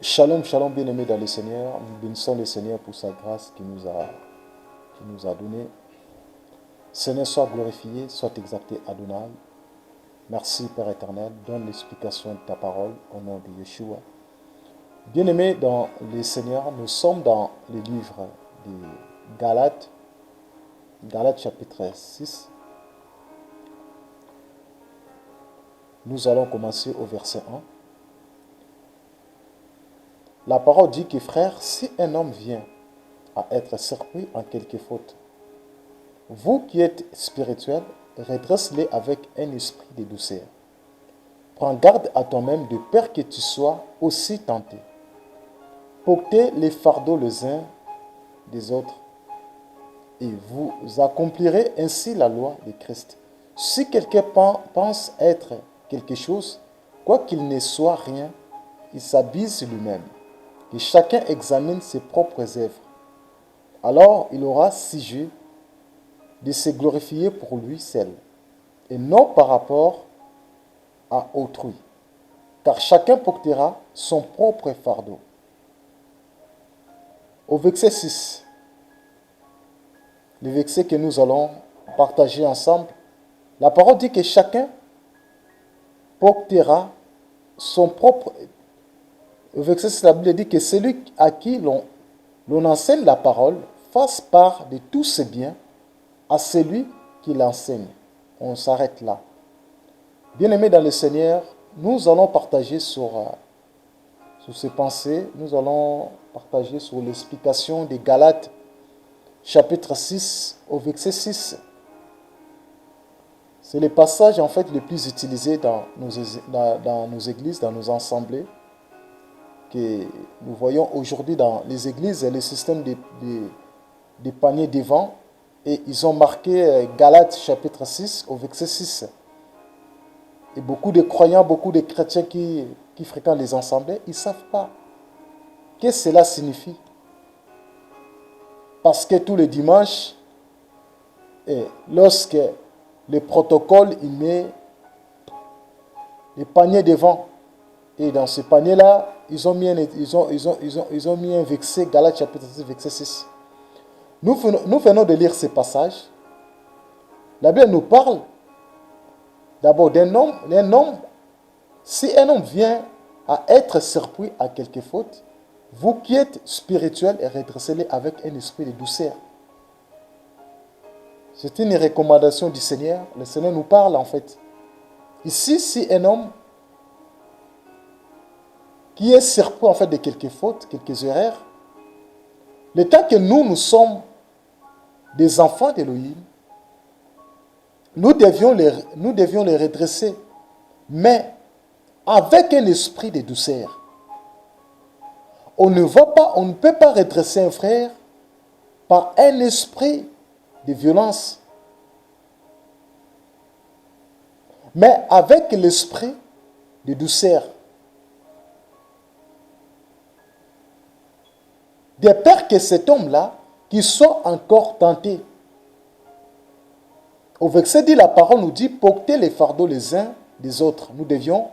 Shalom, shalom, bien-aimés dans le Seigneur. Nous bénissons le Seigneur pour sa grâce qui nous a donné. Seigneur, sois glorifié, sois exalté, Adonai. Merci, Père éternel. Donne l'explication de ta parole au nom de Yeshua. Bien-aimés dans le Seigneur, nous sommes dans le livre de Galates, Galates chapitre 6. Nous allons commencer au verset 1. La parole dit que, frère, si un homme vient à être surpris en quelque faute, vous qui êtes spirituels, redresse-les avec un esprit de douceur. Prends garde à toi-même de peur que tu sois aussi tenté. Portez les fardeaux les uns des autres et vous accomplirez ainsi la loi de Christ. Si quelqu'un pense être quelque chose, quoi qu'il ne soit rien, il s'abuse lui-même. Que chacun examine ses propres œuvres. Alors il aura sujet de se glorifier pour lui seul, et non par rapport à autrui. Car chacun portera son propre fardeau. Au verset 6, le verset que nous allons partager ensemble, la parole dit que chacun portera son propre. Au verset 6, la Bible dit que celui à qui l'on enseigne la parole fasse part de tous ses biens à celui qui l'enseigne. On s'arrête là. Bien-aimés dans le Seigneur, nous allons partager sur ces pensées, nous allons partager sur l'explication des Galates, chapitre 6, au verset 6. C'est le passage en fait le plus utilisé dans nos églises, dans nos assemblées, que nous voyons aujourd'hui dans les églises, le système des paniers devant, et ils ont marqué Galates chapitre 6 au verset 6. Et beaucoup de croyants, beaucoup de chrétiens qui fréquentent les assemblées, ils ne savent pas ce que cela signifie. Parce que tous les dimanches, lorsque le protocole il met les paniers devant, et dans ce panier-là, ils ont mis un verset, Galates chapitre 6, verset 6. Nous venons de lire ce passage. La Bible nous parle d'abord d'un homme. Si un homme vient à être surpris à quelque faute, vous qui êtes spirituels, redressez-les avec un esprit de douceur. C'est une recommandation du Seigneur. Le Seigneur nous parle en fait. Ici, si un homme qui est surpris en fait de quelques fautes, quelques erreurs, le temps que nous sommes des enfants d'Élohim, nous devions les redresser, mais avec un esprit de douceur. On ne peut pas redresser un frère par un esprit de violence, mais avec l'esprit de douceur. De peur que cet homme-là, qui soit encore tenté. Au verset 10, la parole nous dit, portez les fardeaux les uns des autres. Nous devions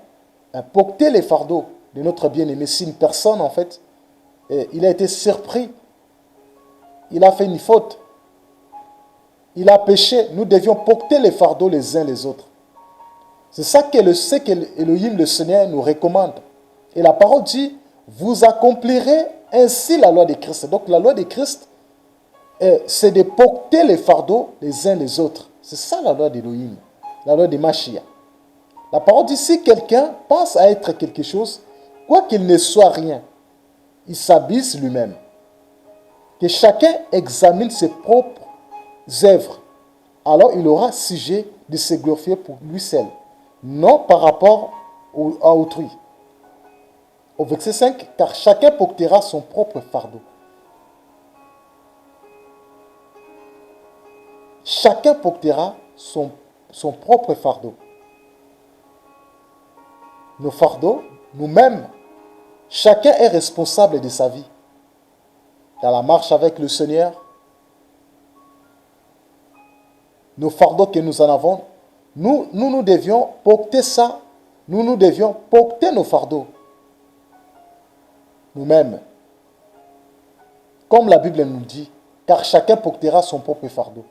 porter les fardeaux de notre bien-aimé. Si une personne, en fait, il a été surpris, il a fait une faute, il a péché, nous devions porter les fardeaux les uns les autres. C'est ça que Elohim, le Seigneur, nous recommande. Et la parole dit, vous accomplirez ainsi la loi de Christ. Donc la loi de Christ, c'est de porter les fardeaux les uns les autres. C'est ça la loi d'Elohim, la loi de Mashiach. La parole dit, si quelqu'un pense à être quelque chose, quoi qu'il ne soit rien, il s'abuse lui-même. Que chacun examine ses propres œuvres. Alors il aura sujet de se glorifier pour lui seul, non par rapport à autrui. Au verset 5, car chacun portera son propre fardeau. Chacun portera son propre fardeau. Nos fardeaux, nous-mêmes, chacun est responsable de sa vie. Dans la marche avec le Seigneur, nos fardeaux que nous en avons, nous devions porter ça. Nous devions porter nos fardeaux. nous-mêmes. Comme la Bible nous dit, car chacun portera son propre fardeau.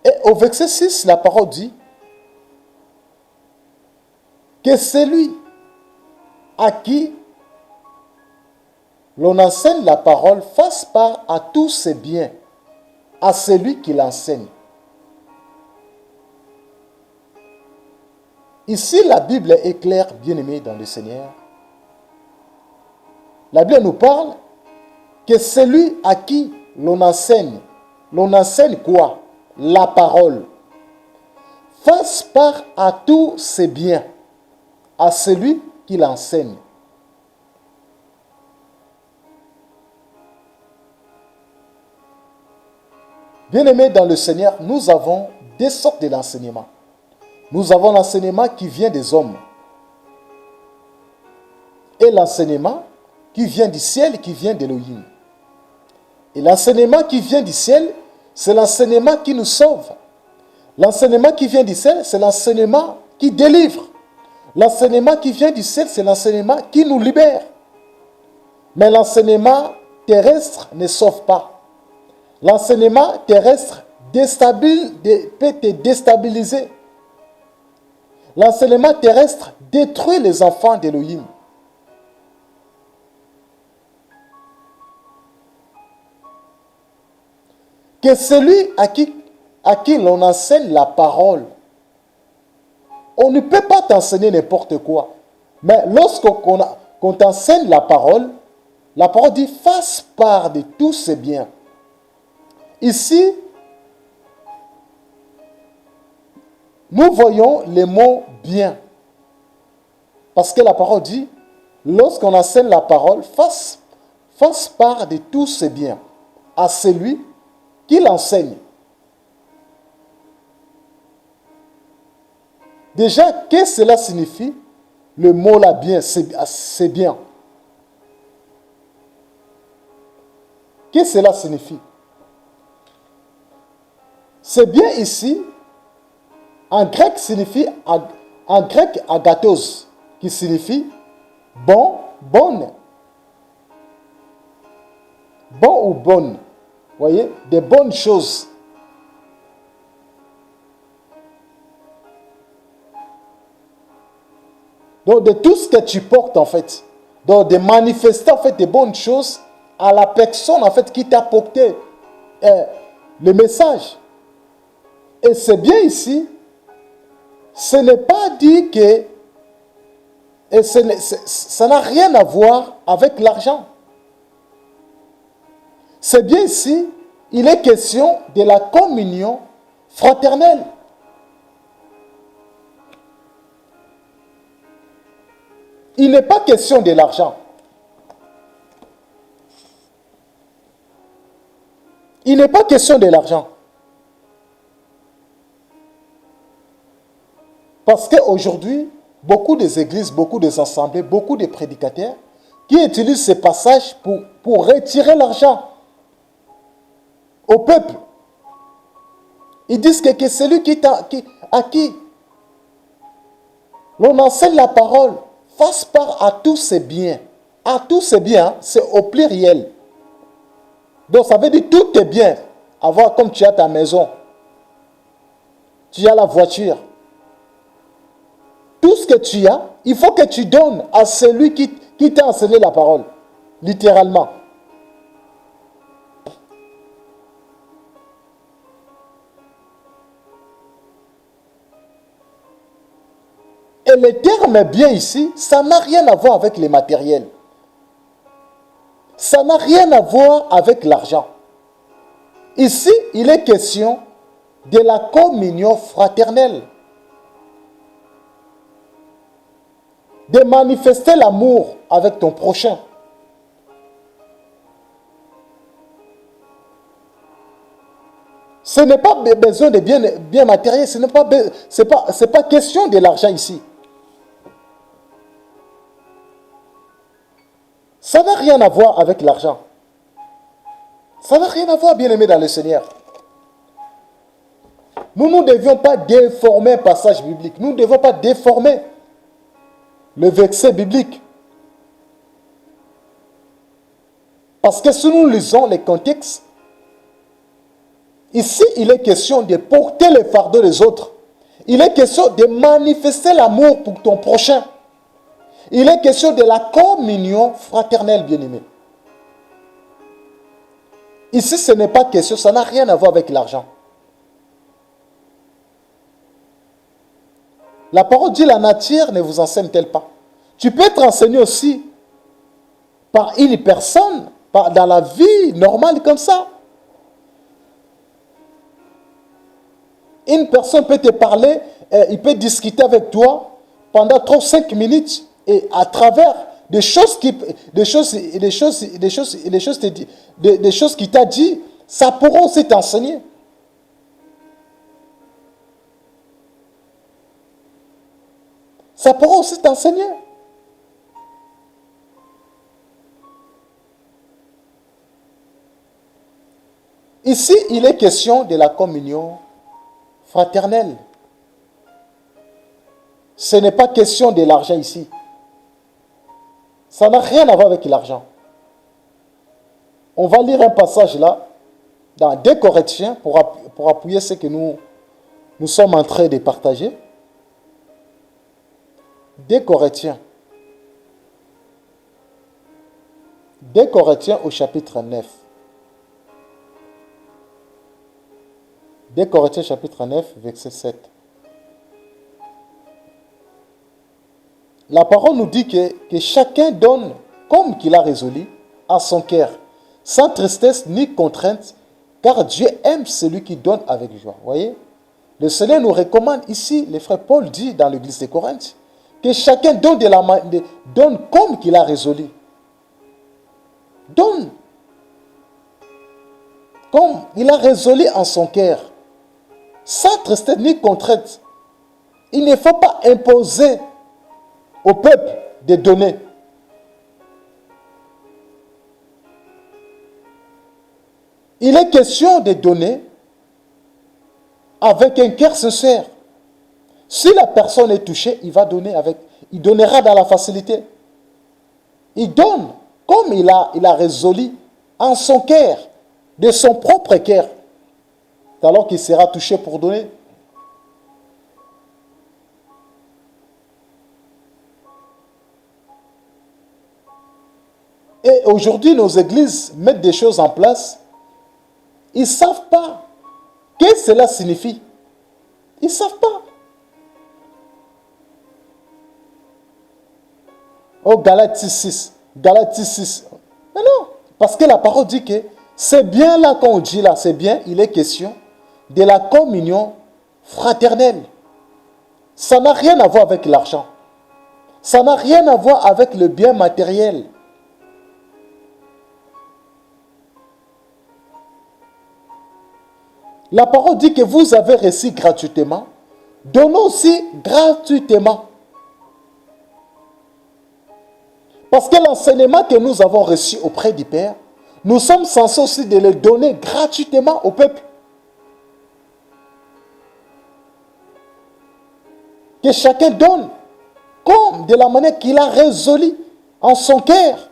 Et au verset 6, la parole dit que celui à qui l'on enseigne la parole fasse part à tous ses biens, à celui qui l'enseigne. Ici, la Bible est claire, bien-aimés dans le Seigneur. La Bible nous parle que celui à qui l'on enseigne quoi? La parole. Fasse part à tous ses biens, à celui qui l'enseigne. Bien-aimés dans le Seigneur, nous avons deux sortes d'enseignement. Nous avons l'enseignement qui vient des hommes et l'enseignement qui vient du ciel et qui vient d'Élohim. Et l'enseignement qui vient du ciel, c'est l'enseignement qui nous sauve. L'enseignement qui vient du ciel, c'est l'enseignement qui délivre. L'enseignement qui vient du ciel, c'est l'enseignement qui nous libère. Mais l'enseignement terrestre ne sauve pas. L'enseignement terrestre peut te déstabiliser. L'enseignement terrestre détruit les enfants d'Élohim. Que celui à qui l'on enseigne la parole, on ne peut pas t'enseigner n'importe quoi. Mais lorsqu'on t'enseigne la parole dit fasse part de tous ses biens. Ici, nous voyons les mots bien. Parce que la parole dit, lorsqu'on enseigne la parole, fasse part de tous ses biens à celui qui l'enseigne. Déjà, qu'est-ce que cela signifie? Le mot là, bien, c'est bien. Qu'est-ce que cela signifie? C'est bien ici, en grec signifie, en grec agathos, qui signifie bon, bonne. Bon ou bonne. Vous voyez, des bonnes choses. Donc, de tout ce que tu portes, en fait. Donc, de manifester, en fait, des bonnes choses à la personne, en fait, qui t'a porté le message. Et c'est bien ici, ce n'est pas dit que, et ça n'a rien à voir avec l'argent. C'est bien ici, il est question de la communion fraternelle. Il n'est pas question de l'argent. Il n'est pas question de l'argent. Parce qu'aujourd'hui, beaucoup des églises, beaucoup des assemblées, beaucoup de prédicateurs qui utilisent ces passages pour retirer l'argent au peuple. Ils disent que celui à qui l'on enseigne la parole fasse part à tous ses biens. À tous ses biens, c'est au pluriel. Donc ça veut dire tous tes biens. Avoir comme tu as ta maison, tu as la voiture. Tout ce que tu as, il faut que tu donnes à celui qui t'a enseigné la parole. Littéralement. Et le terme bien ici, ça n'a rien à voir avec les matériels. Ça n'a rien à voir avec l'argent. Ici, il est question de la communion fraternelle. De manifester l'amour avec ton prochain. Ce n'est pas besoin de biens matériels, ce n'est pas question de l'argent ici. Ça n'a rien à voir avec l'argent. Ça n'a rien à voir, bien-aimés dans le Seigneur. Nous ne devions pas déformer un passage biblique. Nous ne devons pas déformer le verset biblique. Parce que si nous lisons les contextes, ici, il est question de porter le fardeau des autres. Il est question de manifester l'amour pour ton prochain. Il est question de la communion fraternelle, bien-aimé. Ici, ce n'est pas question, ça n'a rien à voir avec l'argent. La parole dit, la nature ne vous enseigne-t-elle pas? Tu peux être enseigné aussi par une personne, dans la vie normale comme ça. Une personne peut te parler, il peut discuter avec toi pendant 3 ou 5 minutes et à travers des choses qu'il t'a dit, ça pourra aussi t'enseigner. Ça pourra aussi t'enseigner. Ici, il est question de la communion fraternelle. Ce n'est pas question de l'argent ici. Ça n'a rien à voir avec l'argent. On va lire un passage là, dans 2 Corinthiens, pour appuyer ce que nous sommes en train de partager. 2 Corinthiens. 2 Corinthiens au chapitre 9. 2 Corinthiens chapitre 9, verset 7. La parole nous dit que chacun donne comme qu'il a résolu à son cœur, sans tristesse ni contrainte, car Dieu aime celui qui donne avec joie. Voyez, le Seigneur nous recommande ici, le frère Paul dit dans l'église de Corinthe, que chacun donne comme qu'il a résolu. Donne comme il a résolu en son cœur, sans tristesse ni contrainte. Il ne faut pas imposer au peuple de donner. Il est question de donner avec un cœur sincère. Si la personne est touchée, il va donner il donnera dans la facilité. Il donne comme il a résolu en son cœur, de son propre cœur, alors qu'il sera touché pour donner. Et aujourd'hui, nos églises mettent des choses en place. Ils ne savent pas ce que cela signifie. Ils ne savent pas. Oh, Galates 6. Galates 6. Mais non, parce que la parole dit que c'est bien là qu'on dit là, c'est bien, il est question de la communion fraternelle. Ça n'a rien à voir avec l'argent. Ça n'a rien à voir avec le bien matériel. La parole dit que vous avez reçu gratuitement, donnons aussi gratuitement. Parce que l'enseignement que nous avons reçu auprès du Père, nous sommes censés aussi de le donner gratuitement au peuple. Que chacun donne comme de la manière qu'il a résolu en son cœur.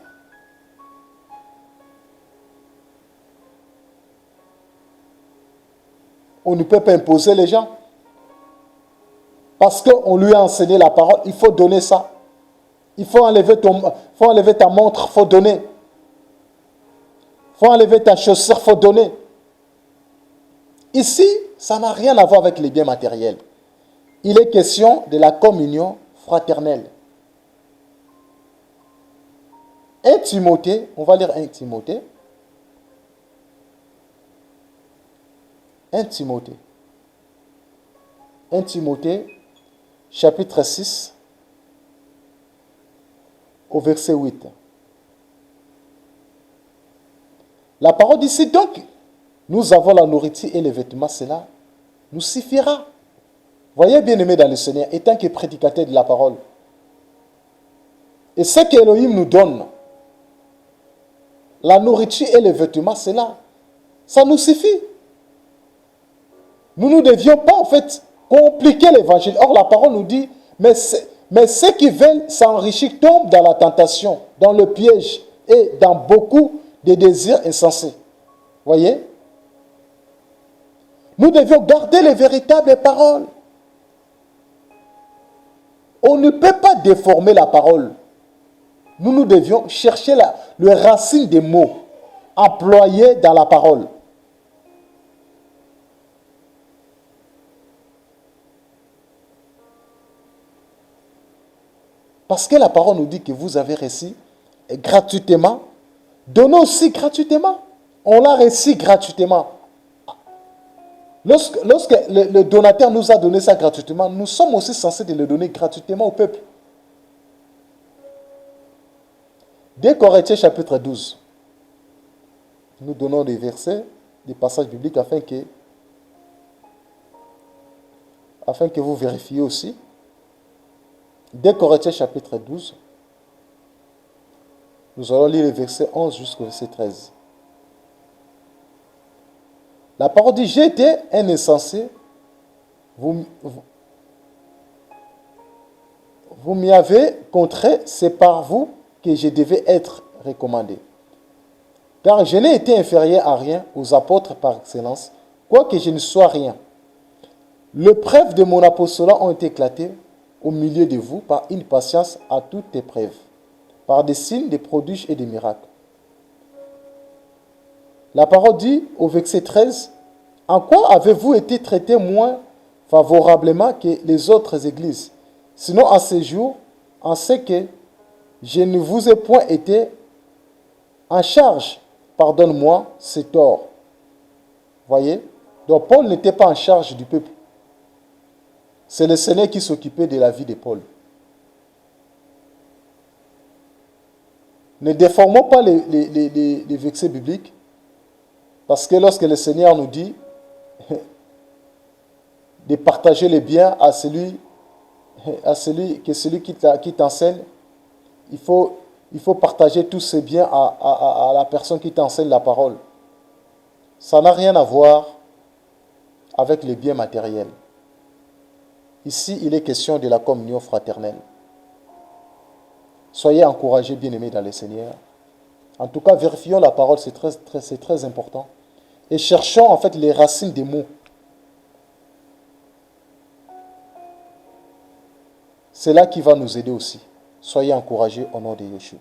On ne peut pas imposer les gens. Parce qu'on lui a enseigné la parole, il faut donner ça. Il faut enlever ta montre, il faut donner. Il faut enlever ta chaussure, il faut donner. Ici, ça n'a rien à voir avec les biens matériels. Il est question de la communion fraternelle. 1 Timothée, on va lire 1 Timothée. 1 Timothée. 1 Timothée, chapitre 6, au verset 8. La parole dit, donc, nous avons la nourriture et les vêtements, cela nous suffira. Voyez, bien-aimés dans le Seigneur, étant que prédicateur de la parole, et ce qu'Élohim nous donne, la nourriture et les vêtements, cela, ça nous suffit. Nous ne devions pas, en fait, compliquer l'évangile. Or, la parole nous dit, mais ceux qui veulent s'enrichir tombent dans la tentation, dans le piège et dans beaucoup des désirs insensés. Voyez? Nous devions garder les véritables paroles. On ne peut pas déformer la parole. Nous devions chercher le racine des mots employés dans la parole. Parce que la parole nous dit que vous avez reçu gratuitement. Donnez aussi gratuitement. On l'a reçu gratuitement. Lorsque le donateur nous a donné ça gratuitement, nous sommes aussi censés de le donner gratuitement au peuple. 2 Corinthiens chapitre 12. Nous donnons des versets, des passages bibliques afin que vous vérifiez aussi. 2 Corinthiens chapitre 12. Nous allons lire les versets 11 jusqu'au verset 13. La parole dit, j'ai été un insensé, vous m'y avez contré, c'est par vous que je devais être recommandé. Car je n'ai été inférieur à rien aux apôtres par excellence, quoique je ne sois rien. Les preuves de mon apostolat ont été éclatées au milieu de vous par une patience à toute épreuve, par des signes, des prodiges et des miracles. La parole dit au verset 13, « En quoi avez-vous été traités moins favorablement que les autres églises? Sinon à ce jour, en ce que je ne vous ai point été en charge. Pardonne-moi ce tort. » Voyez? Donc Paul n'était pas en charge du peuple. C'est le Seigneur qui s'occupait de la vie de Paul. Ne déformons pas les versets bibliques, parce que lorsque le Seigneur nous dit de partager les biens à celui qui t'enseigne, il faut partager tous ces biens à la personne qui t'enseigne la parole. Ça n'a rien à voir avec les biens matériels. Ici, il est question de la communion fraternelle. Soyez encouragés, bien-aimés dans le Seigneur. En tout cas, vérifions la parole, c'est très important. Et cherchons en fait les racines des mots. C'est là qui va nous aider aussi. Soyez encouragés au nom de Yeshua.